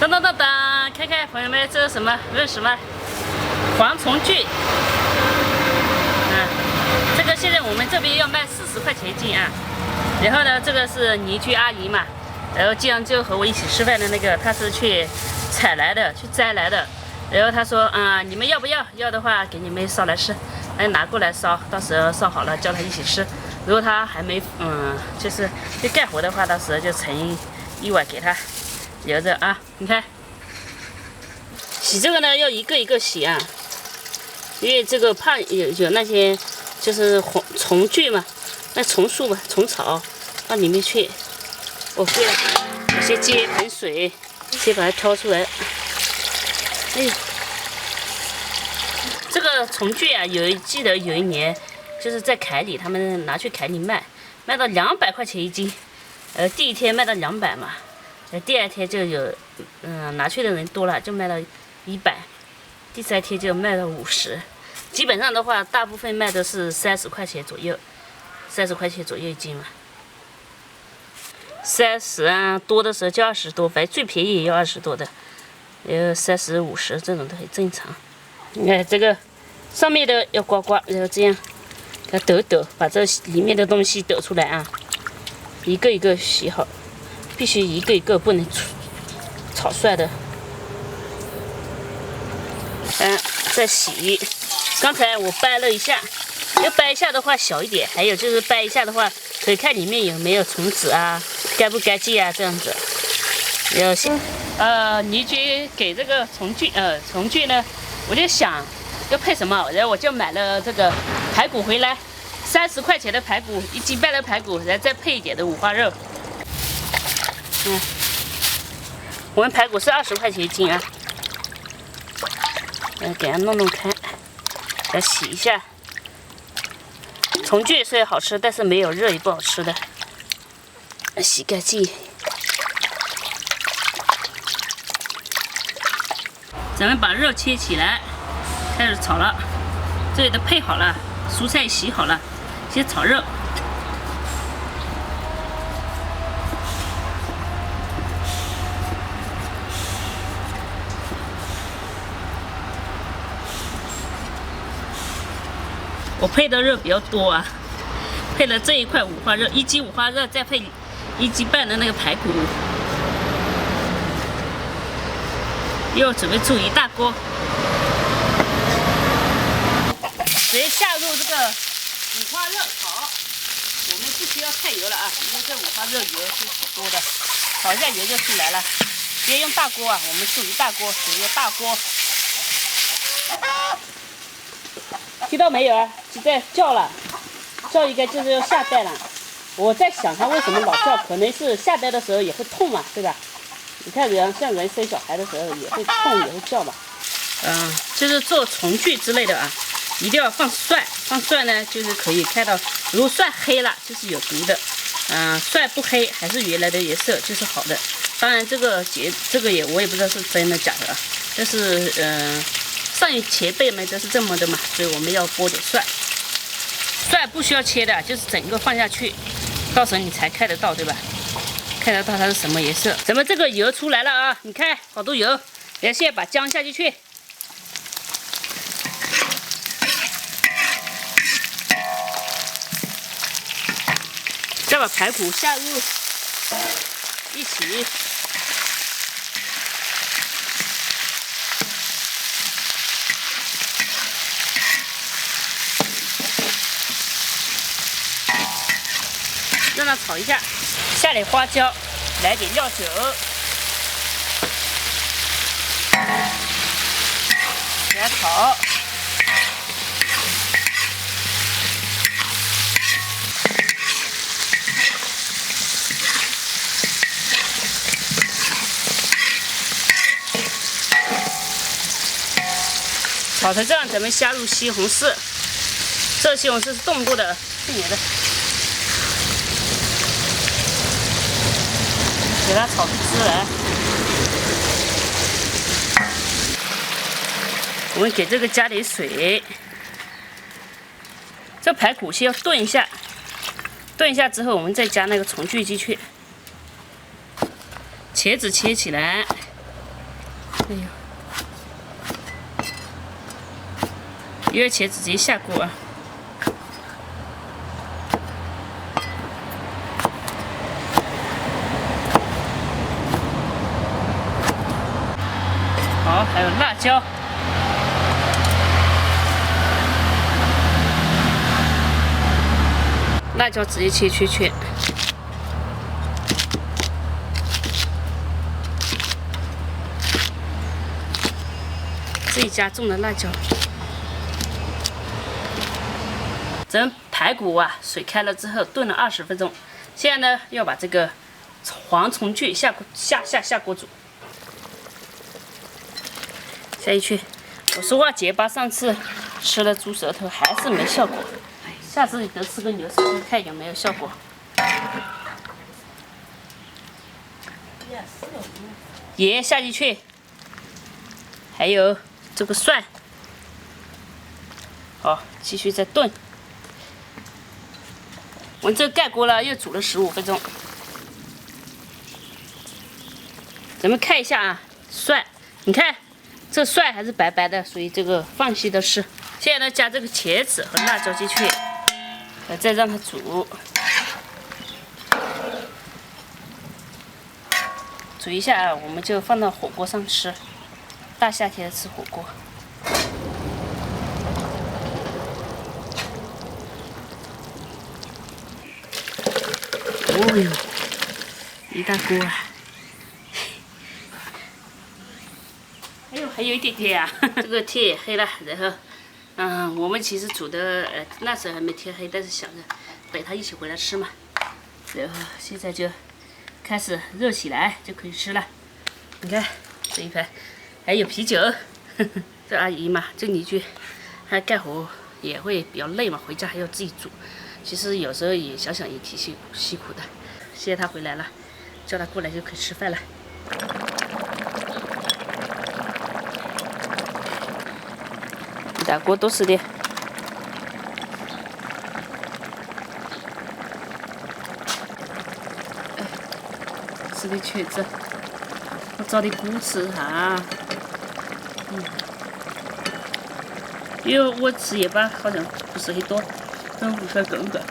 当当当当，看看朋友们，这是什么？认识吗？蝗虫菌。这个现在我们这边要卖40块钱一斤啊。然后呢，这个是邻居阿姨嘛，然后经常就和我一起吃饭的那个，她是去采来的，去摘来的。然后她说，你们要不要？要的话给你们烧来吃，拿过来烧，到时候烧好了叫她一起吃。如果她还没，就是干活的话，到时候就盛一碗给她留着啊。你看，洗这个呢要一个一个洗啊，因为这个怕有那些就是虫菌嘛，那虫树嘛，虫草到里面去。哦，对了，我先接一盆水，先把它挑出来。哎，这个虫菌啊，记得有一年就是在凯里，他们拿去凯里卖到200块钱一斤。第一天卖到200嘛，第二天就有，拿去的人多了，就卖到100，第三天就卖到50。基本上的话，大部分卖的是30块钱左右，30块钱左右一斤嘛。30啊，多的时候就20多，反正最便宜也要20多的，30、50这种都很正常。你看这个上面的要刮刮，然后这样给它抖，把这里面的东西抖出来啊，一个一个洗好，必须一个一个，不能草率的。再洗。刚才我掰了一下，要掰一下的话小一点，还有就是掰一下的话，可以看里面有没有虫子啊，干不干净啊，这样子。要洗。邻居给这个虫菌呢，我就想要配什么，然后我就买了这个排骨回来，30块钱的排骨，1斤半的排骨，然后再配一点的五花肉。我们排骨是20块钱一斤啊。给它弄开，来洗一下。虫菌虽然好吃，但是没有肉也不好吃的。洗干净。咱们把肉切起来，开始炒了。这里都配好了，蔬菜洗好了，先炒肉。我配的肉比较多啊，配了这一块五花肉，1斤五花肉，再配1斤半的那个排骨。又准备煮一大锅，直接下入这个五花肉炒。我们不需要太油了啊，因为这五花肉油是挺多的，炒一下油就出来了。别用大锅啊，我们煮一大锅，煮一个大锅。听到没有啊？就在叫了，叫一个就是要下蛋了。我在想它为什么老叫，可能是下蛋的时候也会痛嘛，对吧？你看像人生小孩的时候也会痛也会叫嘛。就是做虫菌之类的啊，一定要放蒜。放蒜呢，就是可以看到，如果蒜黑了就是有毒的，蒜不黑还是原来的颜色就是好的。当然这个我也不知道是真的假的啊，但是上一前辈们都是这么的嘛，所以我们要拨点蒜。蒜不需要切的，就是整个放下去，到时候你才看得到，对吧？看得到它是什么颜色。咱们这个油出来了啊，你看好多油。然后现在把姜下进去，再把排骨下入一起。让它炒一下，下点花椒，来点料酒，给它炒。炒成这样，咱们加入西红柿，这个西红柿是冻过的，去年的。给它炒出汁来。我们给这个加点水。这排骨先要炖一下，炖一下之后，我们再加那个虫菌进去。茄子切起来，哎呦，有茄子直接下锅啊！好，还有辣椒。辣椒直接切圈圈。自己家种的辣椒。整排骨啊，水开了之后炖了20分钟。现在呢，要把这个蝗虫菌下锅煮。下一圈，我说话结巴，上次吃了猪舌头还是没效果，下次得吃个牛舌头看有没有效果。盐下进去，还有这个蒜，好，继续再炖。我这盖锅了，又煮了15分钟。咱们看一下啊，蒜，你看这蒜还是白白的，所以这个放心的吃。现在呢，加这个茄子和辣椒进去，再让它煮。煮一下啊，我们就放到火锅上吃。大夏天吃火锅。哦呦，一大锅啊！还有一点点啊，这个天也黑了，然后，我们其实煮的，那时候还没天黑，但是想着陪他一起回来吃嘛，然后现在就开始热起来就可以吃了。你看这一盘还有啤酒，这阿姨嘛，这邻居，她干活也会比较累嘛，回家还要自己煮。其实有时候也想想也挺辛苦的。现在她回来了，叫她过来就可以吃饭了。一大锅都是的。吃点茄子，我找点菇吃哈。因为我吃盐巴好像不是很多，等会再更个。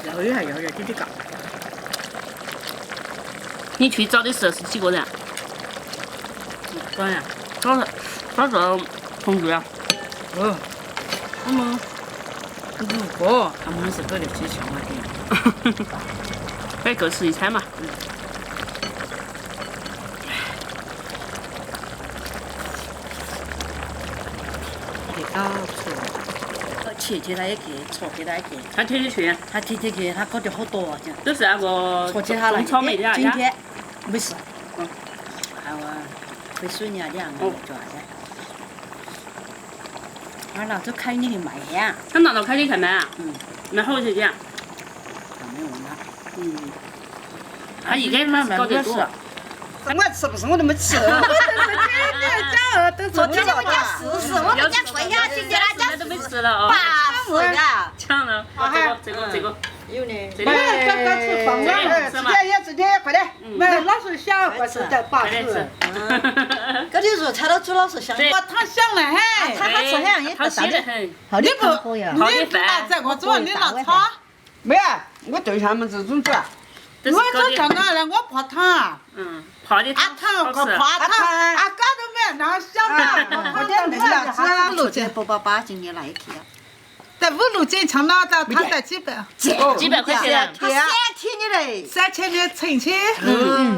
要一下要点点高。你去找的时候是几个人？早呀，早上同住呀？哦，我们5个，他们是搞得起强了点。可以各吃一餐嘛。到处，前天他也去，昨天他也去，他天天去，他天天去，他搞得好多啊，都是那个昨天他那种草莓的今天没事。嗯。还有回水泥啊，两个做啥子？他拿走开你的卖呀。他拿到开你看卖啊？嗯。卖好些钱？他没问他。嗯。他一个人搞得多。我吃不是我都没吃，我都是天天讲都昨天我讲试试，我都讲跪下去给他讲都没吃了哦。8次的，抢了。这个。有呢。买刚刚吃放了，直接快点，买老是想快吃点8次。搿里肉菜到煮老是香。我汤香了嘿，他还吃香也他鲜得很。好的不？呀。你拿在我做，你拿炒。没有，我对象们这种做。我做这个了，我泡汤。泡的汤和泡汤，嘎都没那香的，泡点那个5路斤888今年来一天。在5路斤抢到的，他在几百？几百块钱。他3天你嘞？3000的存钱。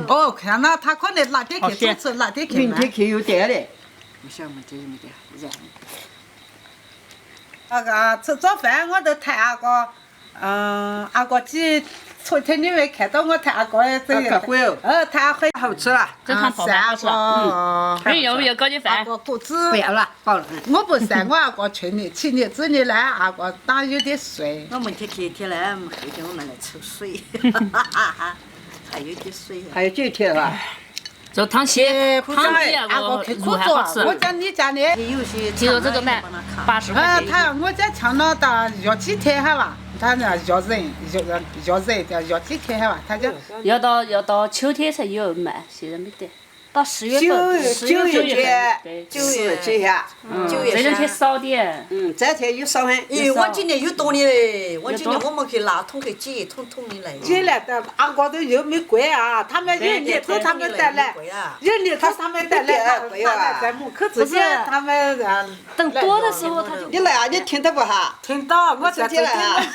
哦，看到他可能哪天去主持，哪天去明天去有点嘞。我想没得没得，热。那个吃早饭我都抬阿哥，阿哥几。昨天你没看到我抬阿哥的这个？抬阿辉好吃了。这汤泡饭好吃。还有没有搞点饭？阿哥果子不要了，好了。我不是我阿哥去年去年子呢，阿哥打有点水。我们天天来，后天我们来抽水，还有点水。还有几天了？这汤鲜，汤比阿哥去肉还好吃。我讲你家的，有些听说这个卖80块钱。他我家抢到的要几天还吧？他那要人要几天还吧？他讲要到秋天才有卖，现在没得。到10月份9月节对， 9月节呀，这两天少点。这天有少很。咦，我今年又多你嘞！我今年我们去拿桶去接一桶桶的来。进来的俺高头又没关啊，他们人里头他们带来，人里头他们带来，在门口之前他们等多的时候他就你来啊，你听到不哈？听到我在这进来啊。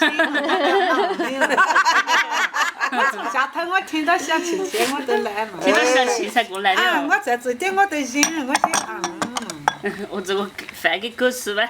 我从家头我听到响亲戚我都来嘛。听到小气才过来啊，的。我在这点我都忍，我就我这个饭给狗吃呗。